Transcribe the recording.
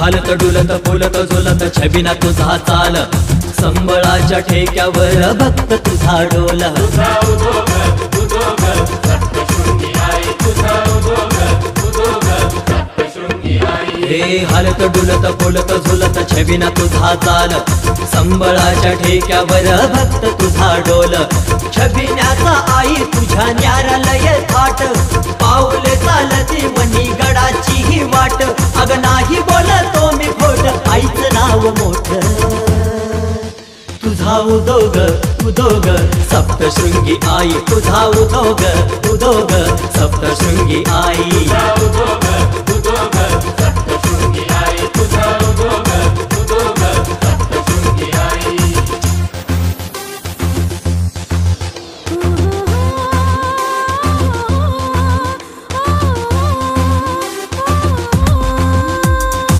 हालत डुलत फुलत झुलत छबिना तुझा चाल, संबळाच्या ठेक्यावर भक्त तुझा डोल। हे हालत डुलत फुलत झुलत छबिना तुझा चाल, संबळाच्या ठेक्यावर भक्त तुझा डोल। छबिन्याचा आई तुझ्या न्यारालय थाट, पाऊले चालती मनी गडाची ही वाट। अग नाही बोलतो मी खोट, आईचं नाव मोठ। तुझा उदोग उदोग सप्तशृंगी आई, तुझा उदोग उदोग सप्तशृंगी आई।